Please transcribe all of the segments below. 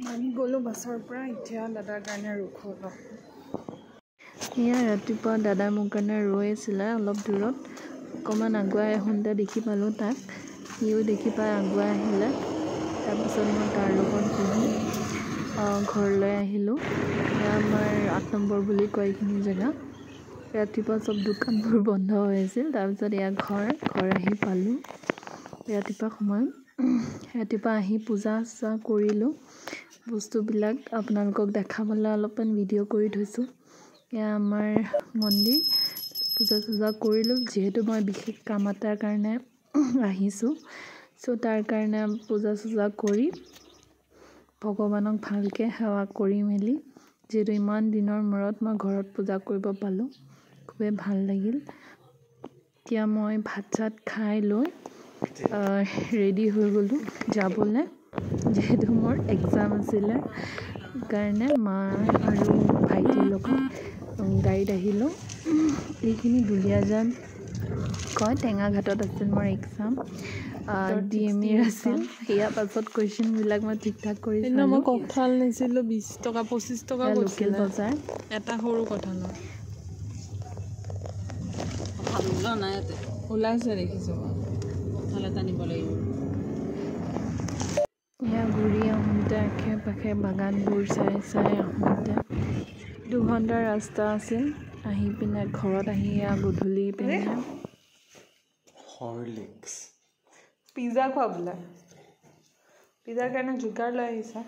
আমি গ'লো বাছৰ পৰা এতিয়া দাদাৰ কাৰণে ৰখোঁ। এয়া ৰাতিপুৱা দাদাই মোৰ কাৰণে ৰৈ আছিলে অলপ দূৰত। অকণমান আগুৱাই আহোঁতে দেখি পালোঁ তাক। সিও দেখি পাই আগুৱাই আহিলে। তাৰপিছত মই তাৰ লগত বহি ঘৰলৈ আহিলোঁ। এয়া আমাৰ 8 নম্বৰ বুলি কয় এইখিনি জেগা। ৰাতিপুৱা চব দোকানবোৰ বন্ধ হৈ আছিল। তাৰপিছত এয়া ঘৰ আহি পালোঁ ৰাতিপুৱা সময়ত। ৰাতিপুৱা আহি পূজা চূজা কৰিলোঁ। বস্তুবিলাক আপোনালোকক দেখাবলৈ অলপমান ভিডিঅ' কৰি থৈছোঁ। এয়া আমাৰ মন্দিৰ। পূজা চূজা কৰিলোঁ যিহেতু মই বিশেষ কাম এটাৰ কাৰণে আহিছোঁ। চ' তাৰ কাৰণে পূজা চূজা কৰি ভগৱানক ভালকৈ সেৱা কৰি মেলি, যিহেতু ইমান দিনৰ মূৰত মই ঘৰত পূজা কৰিব পালোঁ, খুবেই ভাল লাগিল। এতিয়া মই ভাত চাত খাই লৈ ৰেডি হৈ গ'লোঁ যাবলৈ, যিহেতু মোৰ এক্সাম আছিলে। কাৰণে মা আৰু ভাইটিৰ লগত গাড়ীত আহিলোঁ। এইখিনি দুলীয়াজান কয়, টেঙাঘাটত আছিল মোৰ এক্সাম। DME আছিল। ইয়াৰ পাছত কুৱেশ্যনবিলাক মই ঠিক ঠাক কৰি চালোঁ। মই কঁঠাল নিছিলোঁ 20 টকা 25 টকা লোকেল বজাৰ। এটা সৰু কঁঠালৰ নাই ওলাইছে দেখিছোঁ। কঁঠাল এটা নিব লাগিব। এয়া ঘূৰি আহোঁতে আশে পাশে বাগানবোৰ চাই আহোঁতে 2 ঘণ্টাৰ ৰাস্তা আছিল। আহি পিনে ঘৰত আহি এয়া গধূলি পিনে হৰলিক্স পিজ্জা খোৱা বোলে। পিজ্জাৰ কাৰণে যোগাৰ লৈ আহিছা।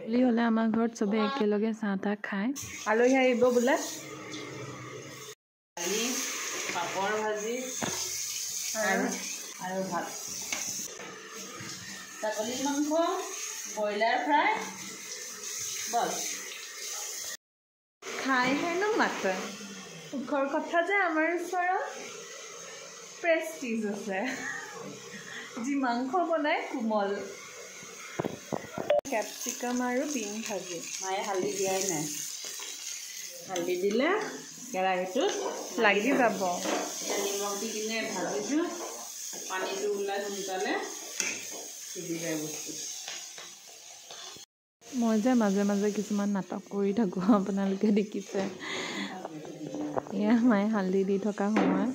বুলি হ'লে আমাৰ ঘৰত চবে একেলগে চাহ তাহ খায়। আলহী আহিব বোলে। দালি, পাপৰ ভাজি আৰু ভাত। ছাগলী মাংস, ব্ৰইলাৰ ফ্ৰাই, বছ। খাইহে ন মাতে। সুখৰ কথা যে আমাৰ ওচৰত প্ৰেষ্টিজ আছে, যি মাংস বনাই কোমল। কেপচিকাম আৰু বিন ভাজি। মায়ে হালধি দিয়াই নাই। হালধি দিলে কেৰাহীটোত লাগি যাব। নিমখ দি কিনে ভাজিছোঁ। পানীটো ওলাই সোনকালে সিজি যায় বস্তু। মই যে মাজে মাজে কিছুমান নাটক কৰি থাকোঁ, আপোনালোকে দেখিছে। এয়া মায়ে হালধি দি থকা সময়ত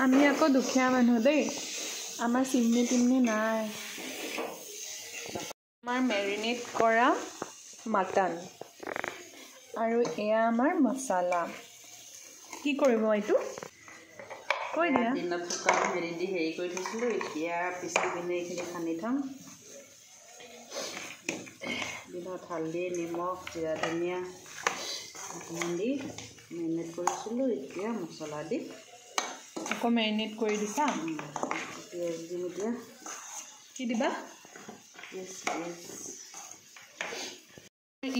আমি আকৌ দুখীয়া মানুহ দেই, আমাৰ চিমনি টিমনি নাই। আমাৰ মেৰিনেট কৰা মাটন আৰু এয়া আমাৰ মছলা। কি কৰিব এইটো কৈ দিয়া। দিনত থকা হেৰি দি হেৰি কৰি থৈছিলোঁ, এতিয়া পিচি পিনে এইখিনি সানি থ'ম। দিনত হালধি, নিমখ, জিৰা ধনিয়া অকণমান দি মেৰিনেট কৰিছিলোঁ। এতিয়া মছলা দি আকৌ মেৰিনেট কৰি দিছা। পিঁয়াজ দিম এতিয়া। কি দিবা? পিঁয়াজ।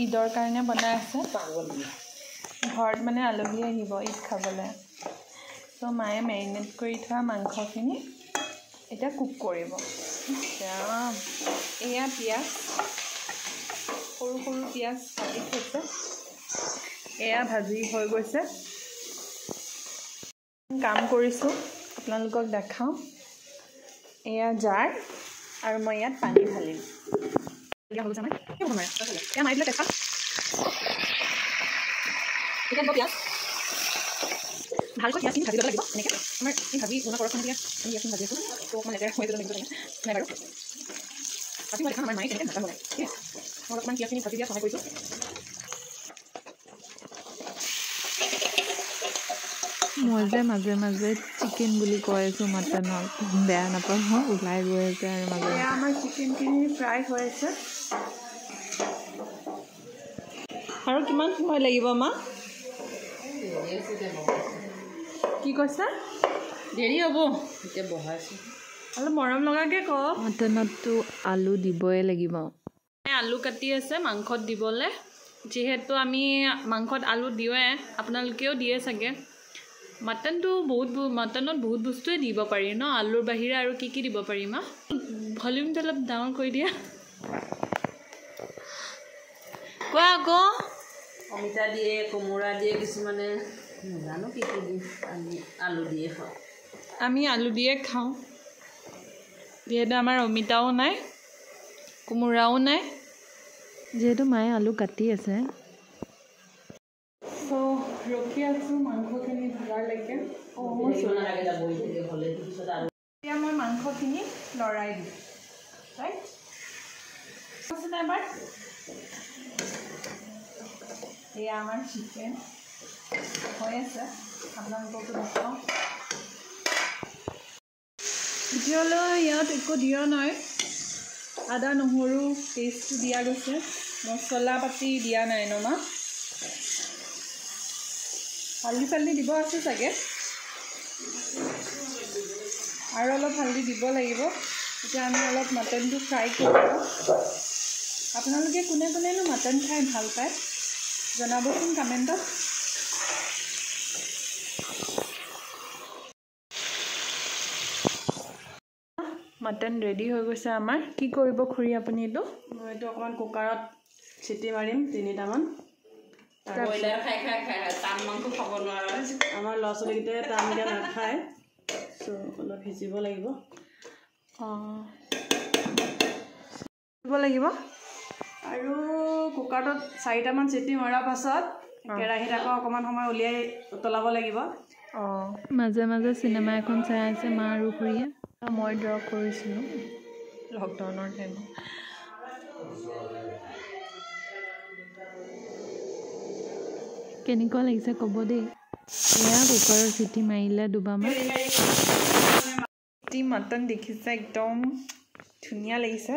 ঈদৰ কাৰণে বনাই আছে। ঘৰত মানে আলহী আহিব ঈদ খাবলৈ। চ' মায়ে মেৰিনেট কৰি থোৱা মাংসখিনি এতিয়া কুক কৰিব। এয়া পিঁয়াজ, সৰু সৰু পিঁয়াজ কাটি থৈছে। এয়া ভাজি হৈ গৈছে। কাম কৰিছোঁ, আপোনালোকক দেখাওঁ। এয়া জাৰ আৰু মই ইয়াত পানী ঢালিম। ভালকৈ পিঁয়াজখিনি ভাজি ল'ব লাগিব। এনেকৈ আমাৰ এই ভাজি বনোৱা কৰকখন এতিয়া আমি ইয়াত ভাজি আছোঁ। ত' অকণমান লেতেৰা হৈ যাব লাগিব নাই বাৰু। আজি মই দেখাম আমাৰ মায়ে কেনেকৈ ভাত বনায়। ঠিক আছে, মই অলপমান পিঁয়াজখিনি ভাজি দিয়া সহায় কৰিছোঁ। মই যে মাজে মাজে চিকেন বুলি কৈ আছোঁ মাটনৰ, বেয়া নাপাব, ওলাই গৈ আছে আৰু মাজে এয়া আমাৰ চিকেনখিনি ফ্ৰাই হৈ আছে। আৰু কিমান সময় লাগিব মা? কি কৈছা? দেৰি হ'ব, এতিয়া বহাইছোঁ। অলপ মৰম লগাকৈ কওক। মাটনততো আলু দিবই লাগিব। আলু কাটি আছে মাংসত দিবলৈ, যিহেতু আমি মাংসত আলু দিওঁৱে, আপোনালোকেও দিয়ে চাগে। মাটনটো মাটনত বহুত বস্তুৱে দিব পাৰি ন, আলুৰ বাহিৰে আৰু কি কি দিব পাৰি মা? ভলিউমটো অলপ ডাঙৰ কৰি দিয়া। কোৱা আকৌ। অমিতা দিয়ে, কোমোৰা দিয়ে, কিছুমানে নাজানো কি কি দিয়ে, আলু দিয়ে খাওঁ। আমি আলু দিয়ে খাওঁ যিহেতু আমাৰ অমিতাও নাই কোমোৰাও নাই যিহেতু মায়ে আলু কাটি আছে সো ৰখি আছোঁ মাংসখিনি ভজালৈকে এতিয়া মই মাংসখিনি লৰাই দিম ৰাইট এবাৰ এয়া আমাৰ চিকেন হৈ আছে আপোনালোককো দেখাওঁ এতিয়ালৈ ইয়াত একো দিয়া নাই আদা নহৰু পেষ্টটো দিয়া গৈছে মছলা পাতি দিয়া নাই নমা হালধি চালধি দিব আছে চাগে আৰু অলপ হালধি দিব লাগিব এতিয়া আমি অলপ মাটনটো ফ্ৰাই কৰোঁ আপোনালোকে কোনে কোনেনো মাটন খাই ভাল পায় জনাবচোন কমেণ্টত মাটন ৰেডি হৈ গৈছে আমাৰ কি কৰিব খুৰী আপুনি এইটো মই এইটো অকণমান কুকাৰত চিটি মাৰিম 3টামান ব্ৰইলাৰ খাই খাই খাই টান মাংস খাব নোৱাৰে আমাৰ ল'ৰা ছোৱালীকেইটাই টানকৈ নাখায় চ' অলপ সিজিব লাগিব লাগিব আৰু কুকাৰটোত 4টামান চিটি মৰাৰ পাছত কেৰাহীত আকৌ অকণমান সময় উলিয়াই উতলাব লাগিব মাজে মাজে চিনেমা এখন চাই আছে মা আৰু খুৰীয়ে মই ড্ৰ কৰিছিলোঁ লকডাউনৰ টাইমত কেনেকুৱা লাগিছে ক'ব দেই এয়া কুকাৰৰ চিটি মাৰিলে দুবাৰমান মাটন দেখিছে একদম ধুনীয়া লাগিছে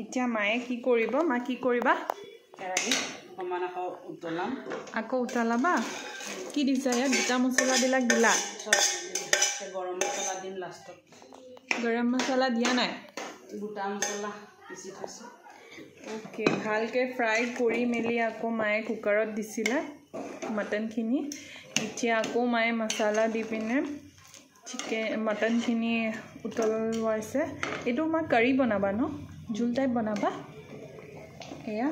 এতিয়া মায়ে কি কৰিব মা কি কৰিবা কেৰাহীত অকণমান আকৌ উতলাবা কি দিছা ইয়াত গোটা মছলাবিলাক দিলা গৰম মছলা দিম লাষ্টত গৰম মছলা দিয়া নাই গোটা মছলা পিচি থৈছোঁ অ'কে ভালকৈ ফ্ৰাই কৰি মেলি আকৌ মায়ে কুকাৰত দিছিলে মাটনখিনি এতিয়া আকৌ মায়ে মছলা দি পিনে মাটনখিনি উতলোৱাইছে এইটো মা কাৰী বনাবা ন জোল টাইপ বনাবা এয়া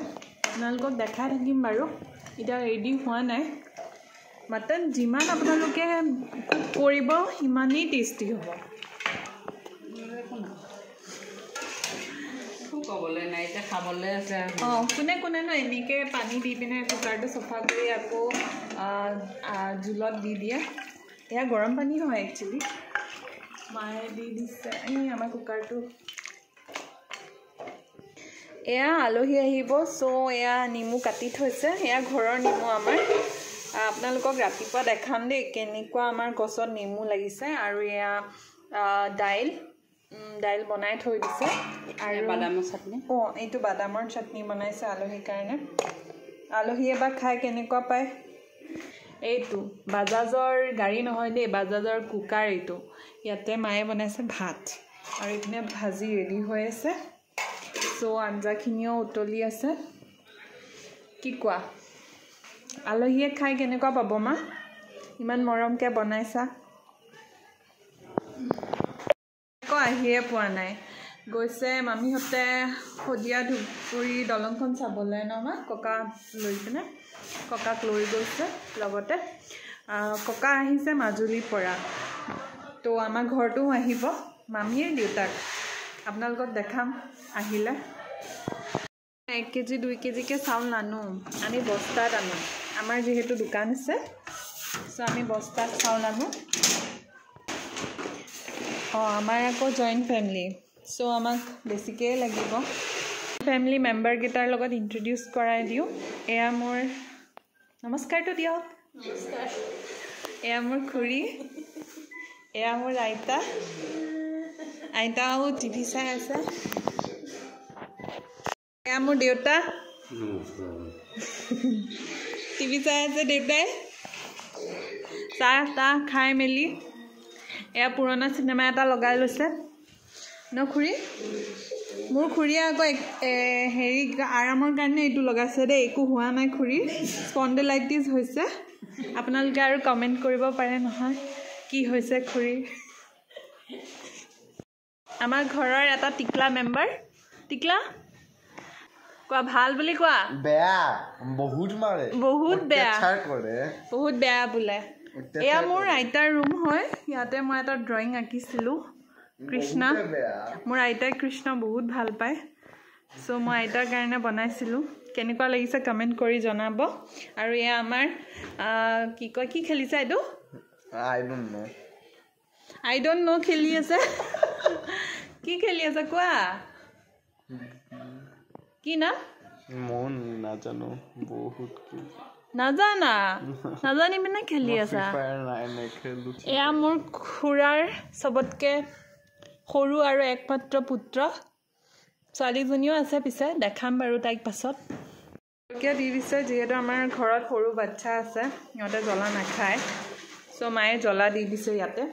আপোনালোকক দেখাই থাকিম বাৰু এতিয়া ৰেডি হোৱা নাই মাটন যিমান আপোনালোকে কুক কৰিব সিমানেই টেষ্টি হ'ব ক'বলৈ নাই এতিয়া খাবলৈ আছে কোনে কোনেনো এনেকৈ পানী দি পিনে কুকাৰটো চফা কৰি আকৌ জোলত দি দিয়ে এয়া গৰম পানী হয় একচুৱেলি মায়ে দি দিছে আমাৰ কুকাৰটো এয়া আলহী আহিব চ' এয়া নেমু কাটি থৈছে এয়া ঘৰৰ নেমু আমাৰ আপোনালোকক ৰাতিপুৱা দেখাম দেই কেনেকুৱা আমাৰ গছত নেমু লাগিছে আৰু এয়া দাইল বনাই থৈ দিছে আৰু বাদামৰ চাটনি এইটো বাদামৰ চাটনি বনাইছে আলহীৰ কাৰণে আলহীয়ে বা খাই কেনেকুৱা পায় এইটো বাজাজৰ গাড়ী নহয় দেই বাজাজৰ কুকাৰ এইটো ইয়াতে মায়ে বনাইছে ভাত আৰু এইপিনে ভাজি ৰেডি হৈ আছে চ' আঞ্জাখিনিও উতলি আছে কি কোৱা আলহীয়ে খাই কেনেকুৱা পাব মা ইমান মৰমকৈ বনাইছা আকৌ আহিয়ে পোৱা নাই গৈছে মামীহঁতে শদিয়া ধুপুৰী দলংখন চাবলৈ ন মা ককাক লৈ গৈছে লগতে ককা আহিছে মাজুলীৰ পৰা তো আমাৰ ঘৰটোও আহিব মামীৰ দেউতাক আপোনালোকক দেখাম আহিলে 1 কেজি 2 কেজিকৈ চাউল নানো আমি বস্তাত আনো আমাৰ যিহেতু দোকান আছে চ' আমি বস্তাত চাউল আনো আমাৰ আকৌ জইণ্ট ফেমিলি চ' আমাক বেছিকৈ লাগিব ফেমিলি মেম্বাৰকেইটাৰ লগত ইণ্ট্ৰডিউচ কৰাই দিওঁ এয়া মোৰ নমস্কাৰটো দিয়ক এয়া মোৰ খুৰী এয়া মোৰ আইতাও টিভি চাই আছে এয়া মোৰ দেউতা টিভি চাই আছে দেউতাই চাহ খাই মেলি এয়া পুৰণা চিনেমা এটা লগাই লৈছে ন খুৰী মোৰ খুৰীয়ে আকৌ হেৰি আৰামৰ কাৰণে এইটো লগাইছে দেই একো হোৱা নাই খুৰী স্পণ্ডেলাইটিছ হৈছে আপোনালোকে আৰু কমেণ্ট কৰিব পাৰে নহয় কি হৈছে খুৰী আমাৰ ঘৰৰ এটা টিকলা মেম্বাৰ টিকলা কোৱা ভাল বুলি কোৱা বেয়া বহুত মাৰে বহুত বেয়া কৰে বহুত বেয়া বোলে এয়া মোৰ আইতাৰ ৰুম হয় ইয়াতে মই এটা ড্ৰয়িং আঁকিছিলোঁ কৃষ্ণ মোৰ আইতাই কৃষ্ণ বহুত ভাল পায় সো মই আইতাৰ কাৰণে বনাইছিলোঁ কেনেকুৱা লাগিছে কমেণ্ট কৰি জনাব আৰু এয়া আমাৰ কি কয় কি খেলিছে এইটো I don't know খেলি আছে কি খেলি আছে কোৱা কি না মন নাজানো বহুত কি নাজানি মানে খেলি আছা এয়া মোৰ খুৰাৰ সবতকে সৰু আৰু একমাত্ৰ পুত্ৰ ছোৱালীজনীও আছে পিছে দেখাম বাৰু তাইক পাছত কিয় দি দিছে যিহেতু আমাৰ ঘৰত সৰু বাচ্চা আছে সিহঁতে জ্বলা নাখায় সো মায়ে জ্বলা দি দিছে ইয়াতে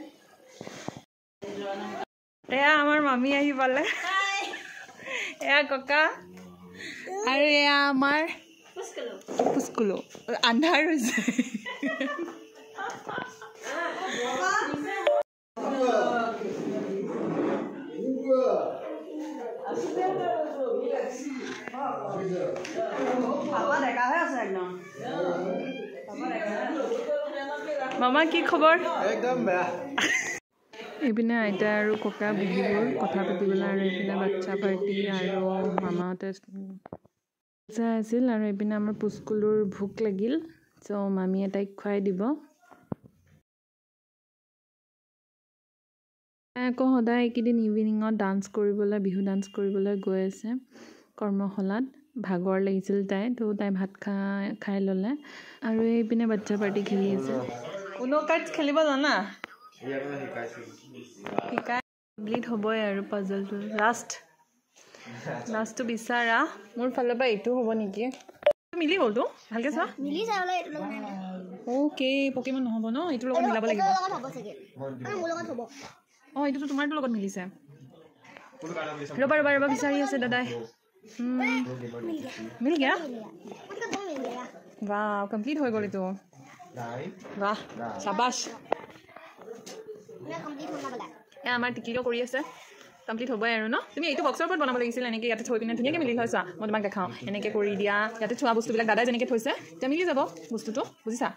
এয়া আমাৰ মামী আহি পালে এয়া ককা আৰু এয়া আমাৰ পুস্কুলো আন্ধাৰ হৈছে মামা কি খবৰ একদম বেয়া এইপিনে আইতা আৰু ককা বহি গ'ল কথা পাতিবলৈ আৰু এইপিনে বাচ্চা পাৰ্টি আৰু মামাহঁতে আছিল আৰু এইপিনে আমাৰ পুস্কুলৰ ভোক লাগিল চ' মামীয়ে তাইক খুৱাই দিব আকৌ সদায় এইকেইদিন ইভিনিঙত ডান্স কৰিবলৈ বিহু ডান্স কৰিবলৈ গৈ আছে কৰ্মশালাত ভাগৰ লাগিছিল তাই তো তাই ভাত খাই ল'লে আৰু এইপিনে বাচ্চা পাৰ্টি খেলি আছে উনো কাৰ্ডছ খেলিব জানা শিকাই কমপ্লিট হ'বই আৰু পাজলটো লাষ্টটো বিচাৰা মোৰ ফালৰ পৰা এইটো হ'ব নেকি মিলি গ'লতো ভালকৈ চোৱা অ'কে পকিমন নহ'ব ন এইটোৰ লগত মিলাব লাগিব অঁ এইটোতো তোমাৰটোৰ লগত মিলিছে ৰ'বা বিচাৰি আছে দাদাই মিল গয়া বাহ কমপ্লিট হৈ গ'ল এইটো বাহ চাবাছ এয়া আমাৰ টিকলিও কৰি আছে কমপ্লিট হ'বই আৰু ন তুমি এইটো বক্সৰ ওপৰত বনাব লাগিছিল এনেকৈ ইয়াতে থৈ পিনে ধুনীয়াকৈ মিলি থৈছা মই তোমাক দেখাওঁ এনেকৈ কৰি দিয়া ইয়াতে থোৱা বস্তুবিলাক দাদাই যেনেকৈ থৈছে এতিয়া মিলি যাব বস্তুটো বুজিছা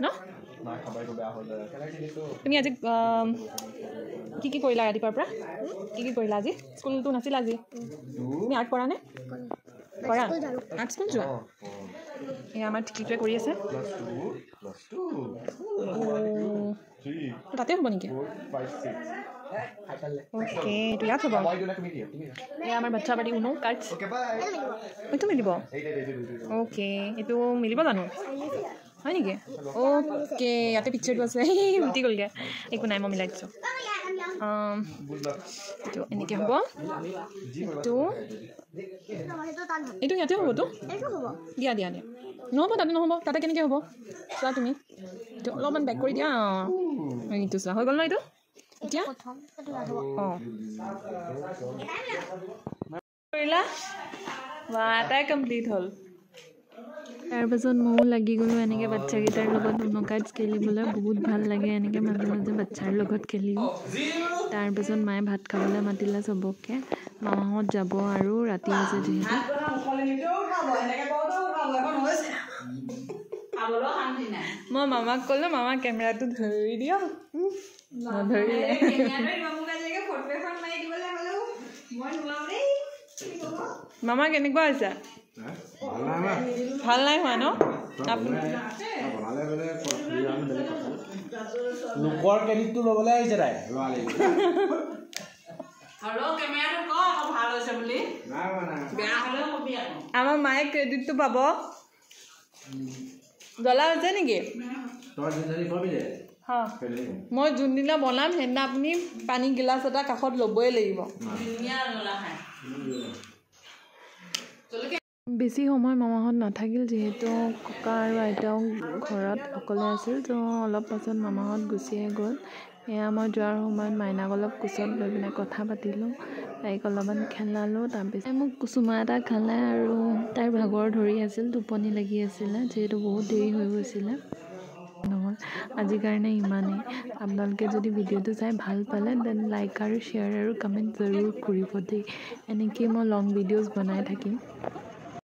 ন তুমি আজি কি কৰিলা ৰাতিপুৱাৰ পৰা কি কৰিলা আজি স্কুলটো নাছিল আজি তুমি আৰ্ট কৰা নে কৰা আৰ্ট স্কুল যোৱা এয়া আমাৰ টিকলিটোৱে কৰি আছে তাতে হ'ব নেকি অ'কে এইটো ইয়াত হ'ব এয়া আমাৰ বাচ্চা পাৰ্টি উনো কাৰ্ডছ এইটো মিলিব অ'কে এইটো মিলিব জানো হয় নেকি অ'কে ইয়াতে পিকচাৰটো আছে উঠি গ'লগৈ একো নাই মই মিলাই দিছোঁ এইটো এনেকৈ হ'ব এইটো ইয়াতে হ'বতো দিয়া নহ'ব তাতে নহ'ব তাতে কেনেকৈ হ'ব চোৱা তুমি এইটো অলপমান বেক কৰি দিয়া এইটো চোৱা হৈ গ'ল ন এইটো এতিয়া অঁ কৰিলা বা এটাই কমপ্লিট হ'ল তাৰপাছত ময়ো লাগি গ'লোঁ এনেকৈ বাচ্চাকেইটাৰ লগত উনো কাৰ্ডছ খেলিবলৈ বহুত ভাল লাগে এনেকৈ মাজে মাজে বাচ্ছাৰ লগত খেলিও তাৰপাছত মায়ে ভাত খাবলৈ মাতিলে চবকে মামাহঁত যাব আৰু ৰাতি আছে যিহেতু মই মামাক ক'লোঁ মামা কেমেৰাটো ধৰি দিয়ক মামা কেনেকুৱা হৈছে ভাল নাই হোৱা ন লোকৰ ক্ৰেডিটটো ল'বলৈ আহিছে তাই আমাৰ মায়ে ক্ৰেডিটটো পাব জ্বলা হৈছে নেকি মই যোনদিনা বনাম সেইদিনা আপুনি পানী গিলাচ এটা কাষত ল'বই লাগিব বেছি সময় মামাহঁত নাথাকিল যিহেতু ককা আৰু আইতাও ঘৰত অকলে আছিল তো অলপ পাছত মামাহঁত গুচিয়ে গ'ল এয়া মই যোৱাৰ সময়ত মাইনাক অলপ কোচত লৈ পিনে কথা পাতিলোঁ তাইক অলপমান খেলালোঁ তাৰপিছত মোক চুমা এটা খালে আৰু তাইৰ ভাগৰ ধৰি আছিল টোপনি লাগি আছিলে যিহেতু বহুত দেৰি হৈ গৈছিলে নহ'ল আজিৰ কাৰণে ইমানেই আপোনালোকে যদি ভিডিঅ'টো চাই ভাল পালে দেন লাইক আৰু শ্বেয়াৰ আৰু কমেণ্ট জৰুৰ কৰিব দেই এনেকৈ মই লং ভিডিঅ'জ বনাই থাকিম